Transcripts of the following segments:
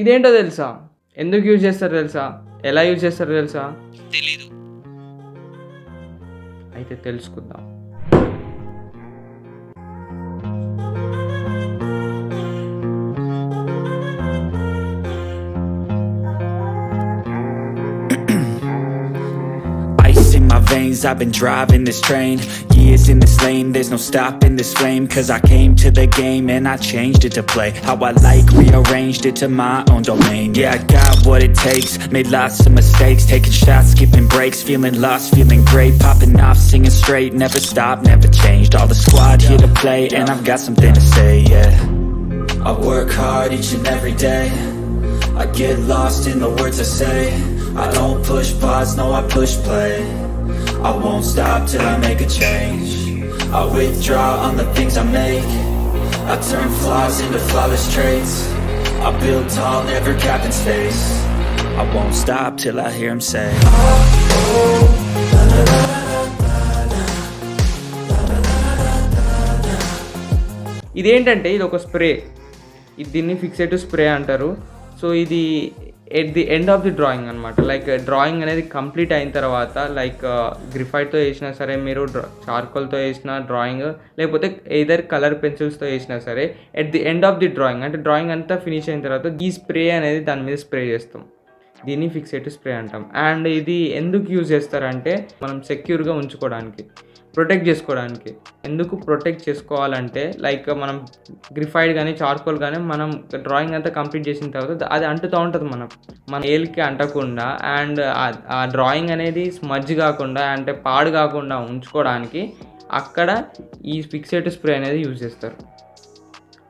ఇదేంటో తెలుసా? ఎందుకు యూజ్ చేస్తారో తెలుసా? ఎలా యూజ్ చేస్తారో తెలుసా? తెలీదు. అయితే తెలుసుకుందాం. Ice in my veins, I've been driving this train. Years in this lane, there's no stopping this flame. Cause I came to the game and I changed it to play how I like, rearranged it to my own domain. Yeah, I got what it takes, made lots of mistakes, taking shots, skipping breaks, feeling lost, feeling great, popping off, singing straight, never stopped, never changed. All the squad here to play and I've got something to say, yeah. I work hard each and every day, I get lost in the words I say. I don't push pause, no I push play. I won't stop till I make a change. I withdraw on the things I make. I turn flaws into flawless traits. I build tall, never capped in space. I won't stop till I hear him say, ఇదేంటంటే ఇదొక spray. దీన్ని ఫిక్సేటివ్ spray అంటారు. So ఇది at the end of the drawing అనమాట. Like drawing అనేది complete అయిన తర్వాత like గ్రిఫైట్తో వేసినా సరే, మీరు చార్కోల్తో వేసిన డ్రాయింగ్, లేకపోతే ఎయిదర్ కలర్ పెన్సిల్స్తో వేసినా సరే, at the end of the drawing అంటే డ్రాయింగ్ అంతా ఫినిష్ అయిన తర్వాత ఈ స్ప్రే అనేది దాని మీద స్ప్రే చేస్తాం. దీన్ని ఫిక్సేటివ్ స్ప్రే అంటాం. అండ్ ఇది ఎందుకు యూజ్ చేస్తారంటే మనం సెక్యూర్గా ఉంచుకోవడానికి, ప్రొటెక్ట్ చేసుకోవడానికి. ఎందుకు ప్రొటెక్ట్ చేసుకోవాలంటే లైక్ మనం గ్రిఫైడ్ కానీ చార్కోల్ కానీ మనం డ్రాయింగ్ అంతా కంప్లీట్ చేసిన తర్వాత అది అంటుతూ ఉంటుంది మన ఏల్కి అంటకుండా. అండ్ ఆ డ్రాయింగ్ అనేది స్మడ్జ్ కాకుండా అంటే పాడు కాకుండా ఉంచుకోవడానికి అక్కడ ఈ ఫిక్సేటివ్ స్ప్రే అనేది యూజ్ చేస్తారు.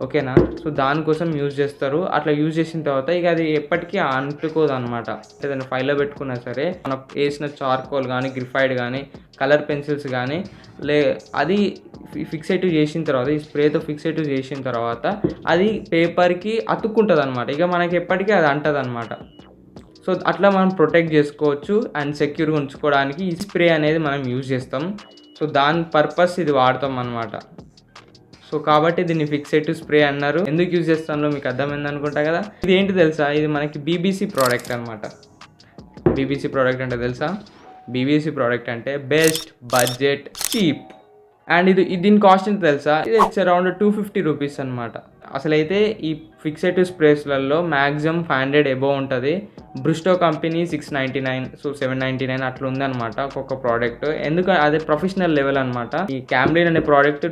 ఓకేనా? సో దానికోసం యూజ్ చేస్తారు. అట్లా యూజ్ చేసిన తర్వాత ఇక అది ఎప్పటికీ అంటుకోదు అనమాట. ఏదైనా ఫైల్లో పెట్టుకున్నా సరే మనం వేసిన చార్కోల్ కానీ, గ్రిఫైడ్ కానీ, కలర్ పెన్సిల్స్ కానీ అది ఫిక్సేటివ్ చేసిన తర్వాత, ఈ స్ప్రేతో ఫిక్సేటివ్ చేసిన తర్వాత అది పేపర్కి అతుక్కుంటుంది అనమాట. ఇక మనకి ఎప్పటికీ అది అంటది అనమాట. సో అట్లా మనం ప్రొటెక్ట్ చేసుకోవచ్చు అండ్ సెక్యూర్గా ఉంచుకోవడానికి ఈ స్ప్రే అనేది మనం యూజ్ చేస్తాం. సో దాని పర్పస్ ఇది వాడతాం అనమాట. సో కాబట్టి దీన్ని ఫిక్సేటివ్ స్ప్రే అన్నారు. ఎందుకు యూజ్ చేస్తానో మీకు అర్థమైంది అనుకుంటా కదా. ఇది ఏంటి తెలుసా? ఇది మనకి బీబీసీ ప్రోడక్ట్ అనమాట. బీబీసీ ప్రోడక్ట్ అంటే తెలుసా? బీబీసీ ప్రోడక్ట్ అంటే బెస్ట్ బడ్జెట్ చీప్. అండ్ దీని కాస్ట్ ఎంత తెలుసా? ఇది ఇట్స్ అరౌండ్ 250 రూపీస్ అనమాట. అసలైతే ఈ ఫిక్సేటివ్ స్ప్రేస్లలో మ్యాక్సిమం 500 అబోవ్ ఉంటుంది. బ్రిస్టో కంపెనీ 699, సో 799 అట్లా ఉందన్నమాట ఒక్కొక్క ప్రోడక్ట్. ఎందుకంటే అదే ప్రొఫెషనల్ లెవెల్ అనమాట. ఈ క్యామ్లిన్ అనే product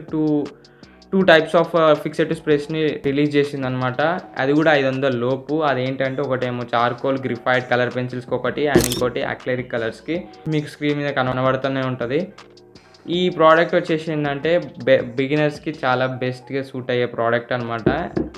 two types of fixative స్ప్రేస్ని రిలీజ్ చేసిందనమాట. అది కూడా 500 లోపు. అదేంటంటే ఒకటేమో చార్కోల్, గ్రిఫైడ్, కలర్ పెన్సిల్స్కి ఒకటి, అండ్ ఇంకోటి అక్లెరిక్ కలర్స్కి. మీకు స్క్రీన్ మీద కనబడుతూనే ఉంటుంది. ఈ ప్రోడక్ట్ వచ్చేసి ఏంటంటే బిగినర్స్కి చాలా బెస్ట్గా సూట్ అయ్యే ప్రోడక్ట్ అనమాట.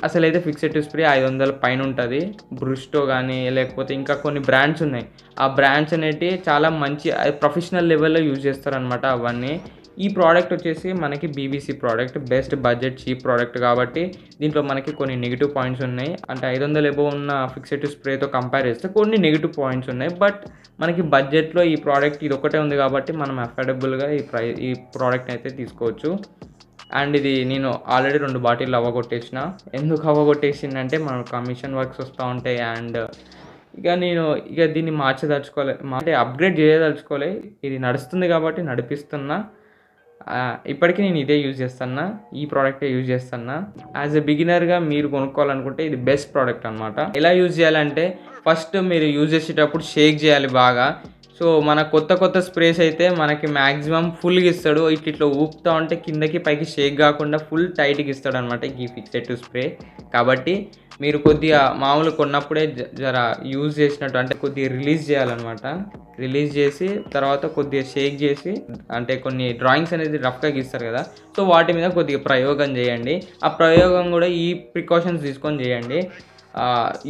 అసలైతే ఫిక్సేటివ్ స్ప్రే 500 పైన ఉంటుంది. బ్రిస్టో కానీ లేకపోతే ఇంకా కొన్ని బ్రాండ్స్ ఉన్నాయి. ఆ బ్రాండ్స్ అనేవి చాలా మంచి ప్రొఫెషనల్ లెవెల్లో యూజ్ చేస్తారనమాట అవన్నీ. ఈ ప్రోడక్ట్ వచ్చేసి మనకి BBC product, best budget cheap product కాబట్టి దీంట్లో మనకి కొన్ని నెగిటివ్ పాయింట్స్ ఉన్నాయి. అంటే 500 అబోవ్ ఉన్న ఫిక్సేటివ్ స్ప్రేతో కంపేర్ చేస్తే కొన్ని నెగిటివ్ పాయింట్స్ ఉన్నాయి. బట్ మనకి బడ్జెట్లో ఈ ప్రోడక్ట్ ఇది ఒకటే ఉంది కాబట్టి మనం అఫోర్డబుల్గా ఈ ప్రోడక్ట్ అయితే తీసుకోవచ్చు. అండ్ ఇది నేను ఆల్రెడీ 2 బాటిల్ అవ్వగొట్టేసిన. ఎందుకు అవ్వగొట్టేసిందంటే మన కమిషన్ వర్క్స్ వస్తూ ఉంటాయి. అండ్ ఇక దీన్ని మార్చదలుచుకోలే, అంటే అప్గ్రేడ్ చేయదలుచుకోలే. ఇది నడుస్తుంది కాబట్టి నడిపిస్తున్నా. ఇప్పటికీ నేను ఇదే యూజ్ చేస్తున్నా, ఈ ప్రోడక్టే యూజ్ చేస్తున్నా. యాజ్ ఎ బిగినర్గా మీరు కొనుక్కోవాలనుకుంటే ఇది బెస్ట్ ప్రోడక్ట్ అనమాట. ఎలా యూజ్ చేయాలంటే ఫస్ట్ మీరు యూజ్ చేసేటప్పుడు షేక్ చేయాలి బాగా. సో మన కొత్త స్ప్రేస్ అయితే మనకి మ్యాక్సిమం ఫుల్గా ఇస్తాడు. ఇట్లా ఊపుతూ ఉంటే కిందకి పైకి షేక్ కాకుండా ఫుల్ టైట్గా ఇస్తాడు అనమాట ఈ ఫిక్సేటివ్ స్ప్రే. కాబట్టి మీరు కొద్దిగా మామూలు కొన్నప్పుడే జర యూజ్ చేసినట్టు అంటే కొద్దిగా రిలీజ్ చేయాలన్నమాట. రిలీజ్ చేసి తర్వాత కొద్దిగా షేక్ చేసి, అంటే కొన్ని డ్రాయింగ్స్ అనేది రఫ్గా గీస్తారు కదా, సో వాటి మీద కొద్దిగా ప్రయోగం చేయండి. ఆ ప్రయోగం కూడా ఈ ప్రికాషన్స్ తీసుకొని చేయండి.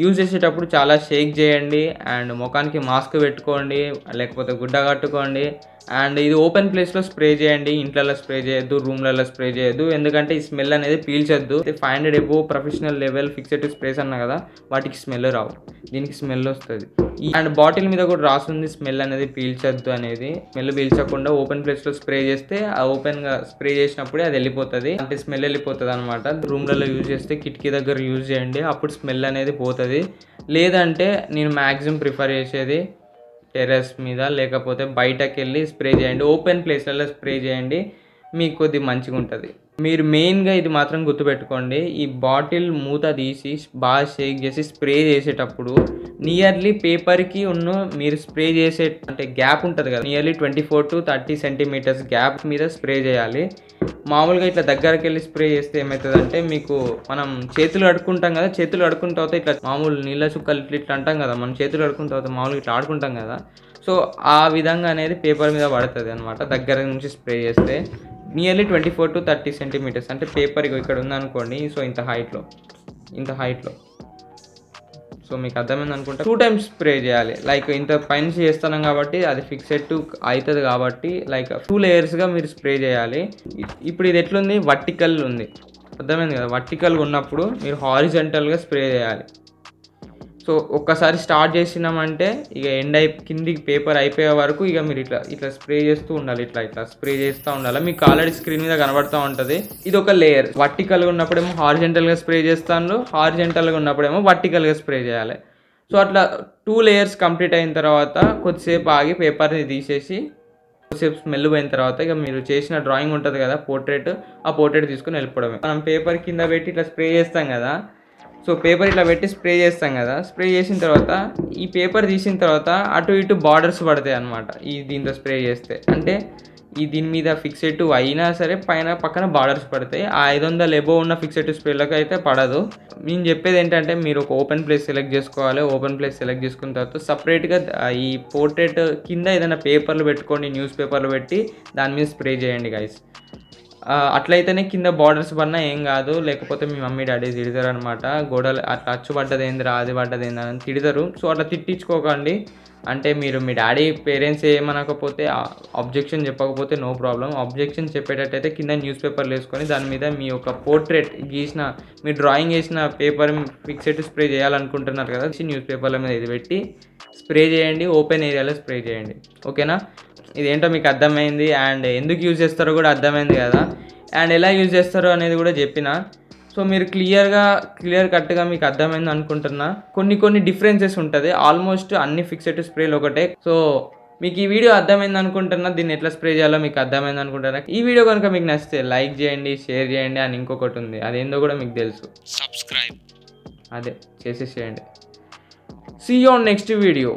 యూజ్ చేసేటప్పుడు చాలా షేక్ చేయండి. అండ్ ముఖానికి మాస్క్ పెట్టుకోండి, లేకపోతే గుడ్డ కట్టుకోండి. అండ్ ఇది ఓపెన్ ప్లేస్లో స్ప్రే చేయండి, ఇంట్లలో స్ప్రే చేయొద్దు, రూమ్లలో స్ప్రే చేయొద్దు, ఎందుకంటే ఈ స్మెల్ అనేది పీల్చొద్దు. 500 ఎబో ప్రొఫెషనల్ లెవెల్ ఫిక్సెటివ్ స్ప్రేస్ అన్నా కదా, వాటికి స్మెల్ రావు, దీనికి స్మెల్ వస్తుంది. అండ్ బాటిల్ మీద కూడా రాస్తుంది స్మెల్ అనేది పీల్చొద్దు అనేది. స్మెల్ పీల్చకుండా ఓపెన్ ప్లేస్లో స్ప్రే చేస్తే ఆ ఓపెన్గా స్ప్రే చేసినప్పుడే అది వెళ్ళిపోతుంది, అంటే స్మెల్ వెళ్ళిపోతుంది అనమాట. రూమ్లలో యూజ్ చేస్తే కిటికీ దగ్గర యూజ్ చేయండి, అప్పుడు స్మెల్ అనేది పోతుంది. లేదంటే నేను మ్యాక్సిమం ప్రిఫర్ చేసేది టెర్రస్ మీద లేకపోతే బయటకు వెళ్ళి స్ప్రే చేయండి, ఓపెన్ ప్లేస్లలో స్ప్రే చేయండి, మీకు కొద్ది మంచిగా ఉంటుంది. మీరు మెయిన్గా ఇది మాత్రం గుర్తుపెట్టుకోండి, ఈ బాటిల్ మూత తీసి బాగా షేక్ చేసి స్ప్రే చేసేటప్పుడు నియర్లీ పేపర్కి మీరు స్ప్రే చేసే అంటే గ్యాప్ ఉంటుంది కదా, నియర్లీ 24 to 30 సెంటీమీటర్స్ గ్యాప్ మీద స్ప్రే చేయాలి. మామూలుగా ఇట్లా దగ్గరికి వెళ్ళి స్ప్రే చేస్తే ఏమవుతుందంటే, మీకు మనం చేతులు కడుక్కుంటాం కదా, చేతులు కడుక్కున్న తర్వాత ఇట్లా మామూలు నీళ్ళ చుక్కలు ఇట్లా ఇట్లా అంటాం కదా, మనం చేతులు కడుక్కున్న తర్వాత మామూలుగా ఇట్లా ఆడుకుంటాం కదా, సో ఆ విధంగా అనేది పేపర్ మీద పడుతుంది అనమాట దగ్గర నుంచి స్ప్రే చేస్తే. నియర్లీ 24 to 30 సెంటీమీటర్స్ అంటే పేపర్ ఇక్కడ ఉందనుకోండి, సో ఇంత హైట్లో సో మీకు అర్థమైంది అనుకుంటా. 2 times స్ప్రే చేయాలి, లైక్ ఇంత పైన చేస్తున్నాం కాబట్టి అది ఫిక్సెటివ్ అవుతుంది కాబట్టి లైక్ 2 layers మీరు స్ప్రే చేయాలి. ఇప్పుడు ఇది ఎట్లుంది, వర్టికల్ ఉంది, అర్థమైంది కదా. వర్టికల్గా ఉన్నప్పుడు మీరు హారిజంటల్గా స్ప్రే చేయాలి. సో ఒక్కసారి స్టార్ట్ చేసినామంటే ఇక కిందికి పేపర్ అయిపోయే వరకు ఇక మీరు ఇట్లా స్ప్రే చేస్తూ ఉండాలి, ఇట్లా స్ప్రే చేస్తూ ఉండాలి. మీకు ఆల్రెడీ స్క్రీన్ మీద కనబడుతూ ఉంటుంది. ఇది ఒక లేయర్. వర్టికల్గా ఉన్నప్పుడేమో హారిజెంటల్గా స్ప్రే చేస్తాను, హారిజెంటల్గా ఉన్నప్పుడేమో వర్టికల్గా స్ప్రే చేయాలి. సో అట్లా 2 layers కంప్లీట్ అయిన తర్వాత కొద్దిసేపు ఆగి పేపర్ని తీసేసి కొద్దిసేపు స్మెల్ పోయిన తర్వాత ఇక మీరు చేసిన డ్రాయింగ్ ఉంటుంది కదా పోర్ట్రేట్, ఆ పోర్ట్రేట్ తీసుకుని వెళ్ళిపోవడమే. మనం పేపర్ కింద పెట్టి ఇట్లా స్ప్రే చేస్తాం కదా, సో పేపర్ ఇట్లా పెట్టి స్ప్రే చేస్తాం కదా, స్ప్రే చేసిన తర్వాత ఈ పేపర్ తీసిన తర్వాత అటు ఇటు బార్డర్స్ పడతాయి అనమాట ఈ దీంతో స్ప్రే చేస్తే. అంటే దీని మీద ఫిక్సెటివ్ అయినా సరే పక్కన బార్డర్స్ పడతాయి. ఆ 500 ఎబో ఉన్న ఫిక్సెటివ్ స్ప్రేలకు అయితే పడదు. నేను చెప్పేది ఏంటంటే, మీరు ఒక ఓపెన్ ప్లేస్ సెలెక్ట్ చేసుకోవాలి. ఓపెన్ ప్లేస్ సెలెక్ట్ చేసుకున్న తర్వాత సపరేట్గా ఈ పోర్ట్రేట్ కింద ఏదైనా పేపర్లు పెట్టుకోండి, న్యూస్ పేపర్లు పెట్టి దాని మీద స్ప్రే చేయండి గైస్. అట్లయితేనే కింద బార్డర్స్ పడినా ఏం కాదు, లేకపోతే మీ మమ్మీ డాడీ తిడతారు అనమాట. గోడలు అట్లా అచ్చు పడ్డది ఏందిరా, అది పడ్డది ఏందని అని తిడతారు. సో అట్లా తిట్టించుకోకండి. అంటే మీరు మీ డాడీ పేరెంట్స్ ఏమనకపోతే, ఆబ్జెక్షన్ చెప్పకపోతే నో ప్రాబ్లం. ఆబ్జెక్షన్ చెప్పేటట్టయితే కింద న్యూస్ పేపర్లు వేసుకొని దాని మీద మీ యొక్క పోర్ట్రేట్ గీసిన, మీ డ్రాయింగ్ వేసిన పేపర్ ఫిక్సెటివ్ స్ప్రే చేయాలనుకుంటున్నారు కదా, న్యూస్ పేపర్ల మీద ఇది పెట్టి స్ప్రే చేయండి, ఓపెన్ ఏరియాలో స్ప్రే చేయండి. ఓకేనా, ఇదేంటో మీకు అర్థమైంది, అండ్ ఎందుకు యూజ్ చేస్తారో కూడా అర్థమైంది కదా, అండ్ ఎలా యూజ్ చేస్తారో అనేది కూడా చెప్పిన. సో మీరు క్లియర్ కట్గా మీకు అర్థమైంది అనుకుంటున్నా. కొన్ని డిఫరెన్సెస్ ఉంటుంది, ఆల్మోస్ట్ అన్ని ఫిక్సెటివ్ స్ప్రేలు ఒకటే. సో మీకు ఈ వీడియో అర్థమైంది అనుకుంటున్నా, దీన్ని ఎట్లా స్ప్రే చేయాలో మీకు అర్థమైంది అనుకుంటున్నా. ఈ వీడియో కనుక మీకు నచ్చితే లైక్ చేయండి, షేర్ చేయండి, అని ఇంకొకటి ఉంది, అదేందో కూడా మీకు తెలుసు, సబ్స్క్రైబ్, అదే చేసేసేయండి. See you on next video.